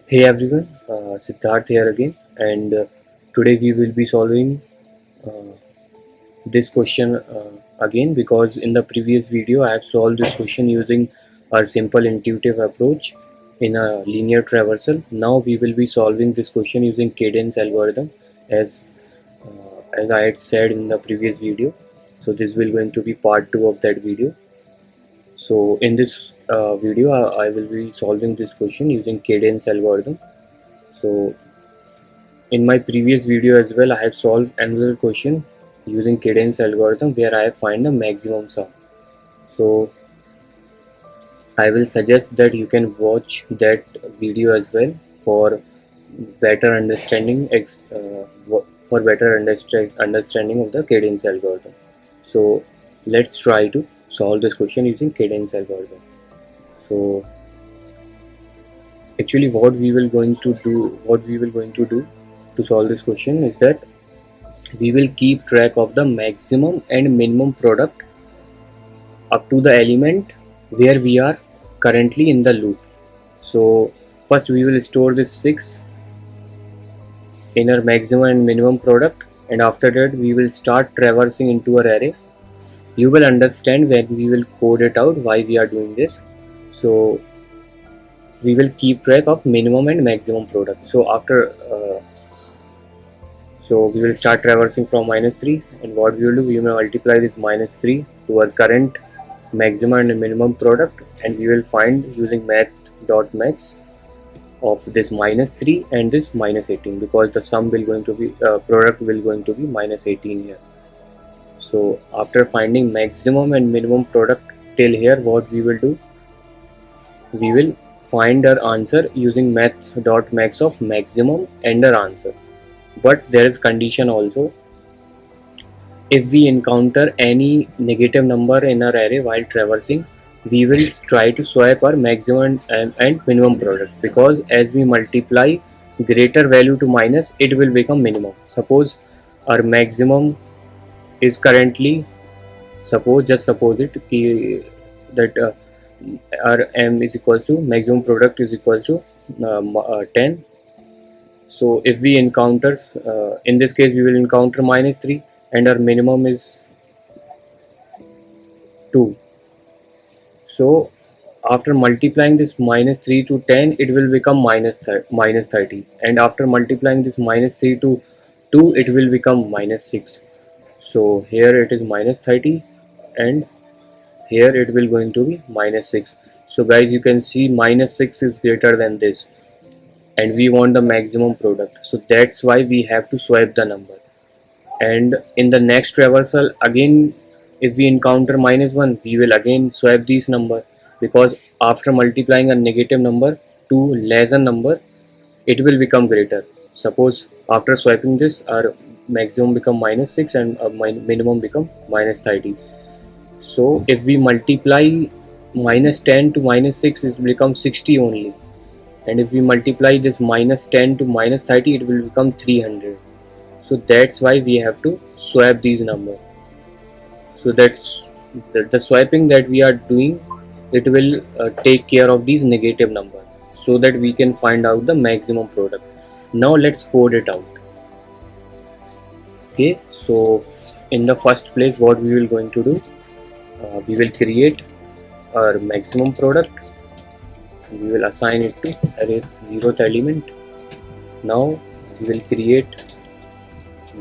Hey everyone, Siddharth here again, and today we will be solving uh, this question again because in the previous video I have solved this question using a simple intuitive approach in a linear traversal. Now we will be solving this question using cadence algorithm as I had said in the previous video. So this will going to be part 2 of that video. So in this video I will be solving this question using cadence algorithm. So in my previous video as well, I have solved another question using cadence algorithm where I have find the maximum sum. So I will suggest that you can watch that video as well for better understanding for better understanding of the cadence algorithm. So let's try to solve this question using cadence algorithm. So actually what we will going to do to solve this question is that we will keep track of the maximum and minimum product up to the element where we are currently in the loop. So first we will store this 6 in our maximum and minimum product, and after that we will start traversing into our array. You will understand when we will code it out why we are doing this. So we will keep track of minimum and maximum product. So we will start traversing from -3, and what we will do, we will multiply this -3 to our current maximum and minimum product, and we will find using math.max of this -3 and this -18 because the sum will going to be product will going to be -18 here. So after finding maximum and minimum product till here, what we will do, we will find our answer using math.max of maximum and our answer. But there is condition also. If we encounter any negative number in our array while traversing, we will try to swap our maximum and minimum product, because as we multiply greater value to minus, it will become minimum. Suppose our maximum is currently, suppose it that our m is equal to maximum product is equal to 10. So if we encounter in this case we will encounter -3 and our minimum is 2. So after multiplying this -3 to 10, it will become minus 30, and after multiplying this -3 to 2, it will become -6. So here it is -30 and here it will going to be -6. So guys, you can see -6 is greater than this, and we want the maximum product, so that's why we have to swipe the number. And in the next traversal again, if we encounter -1, we will again swap this number, because after multiplying a negative number to lesser number, it will become greater. Suppose after swiping this, our maximum become -6 and our minimum become -30. So if we multiply -10 to -6, it will become 60 only, and if we multiply this -10 to -30, it will become 300. So that's why we have to swap these numbers. So that's the swiping that we are doing, it will take care of these negative numbers so that we can find out the maximum product. Now let's code it out. Okay, so in the first place, what we will going to do, we will create our maximum product. We will assign it to array 0th element. Now we will create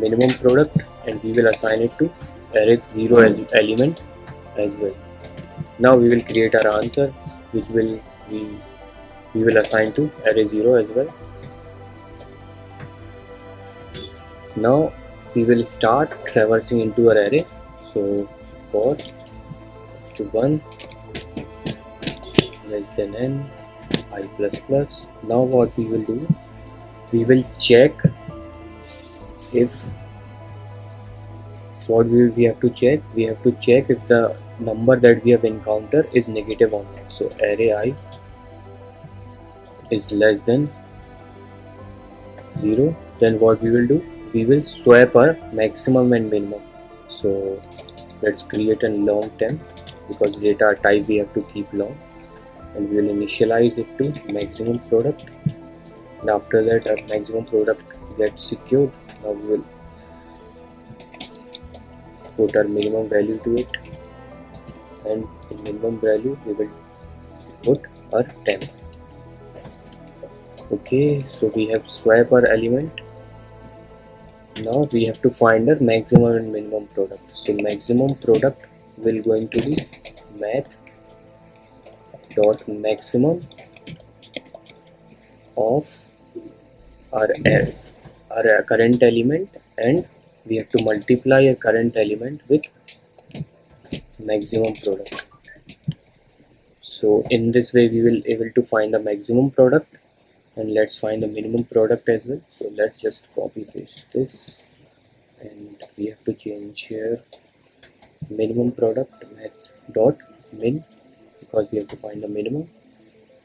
minimum product and we will assign it to array 0 as element as well. Now we will create our answer, which we will assign to array 0 as well. Now we will start traversing into our array. So for to 1 less than n I plus plus. Now what we will do, we will check if we have to check, if the number that we have encountered is negative or not. So array I is less than 0, then what we will do, we will swap our maximum and minimum. So let's create a long temp, because data type we have to keep long, and we will initialize it to maximum product. and after that our maximum product gets secured. Now we will put our minimum value to it, and in minimum value we will put our temp. Okay, so we have swap our element. Now we have to find our maximum and minimum product. So maximum product will going to be math dot maximum of our current element, and we have to multiply a current element with maximum product. So in this way we will able to find the maximum product, and let's find the minimum product as well. So let's just copy paste this, and we have to change here minimum product math dot min, because we have to find the minimum,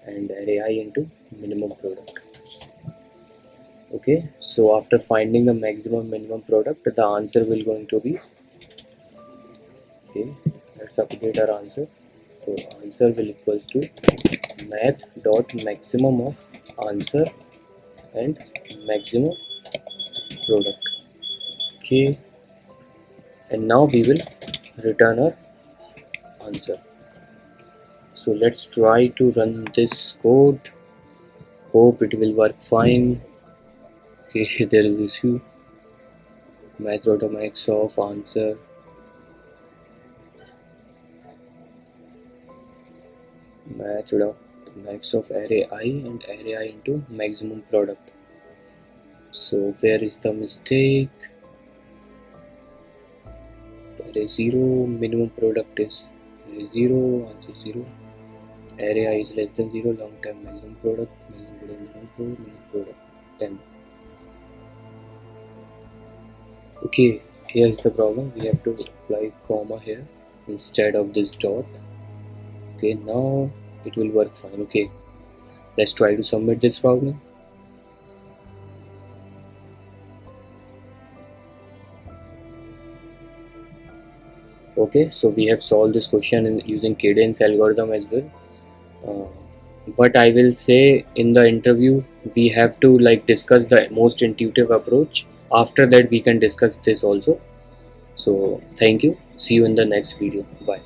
and array I into minimum product. Okay, so after finding the maximum minimum product, the answer will going to be, okay, let's update our answer. So answer will equals to math dot maximum of answer and maximum product. Okay, and now we will return our answer. So let's try to run this code. Hope it will work fine. Okay, there is issue. Math dot max of answer, math dot max of array I and array I into maximum product. So where is the mistake? Array 0, minimum product is array 0, answer 0. Array I is less than 0, long term maximum product, minimum product 10. Okay, here's the problem. We have to apply comma here instead of this dot. Okay, now it will work fine. Okay, let's try to submit this problem. Okay, so we have solved this question in using cadence algorithm as well. But I will say in the interview we have to like discuss the most intuitive approach. After that we can discuss this also. So thank you, see you in the next video, bye.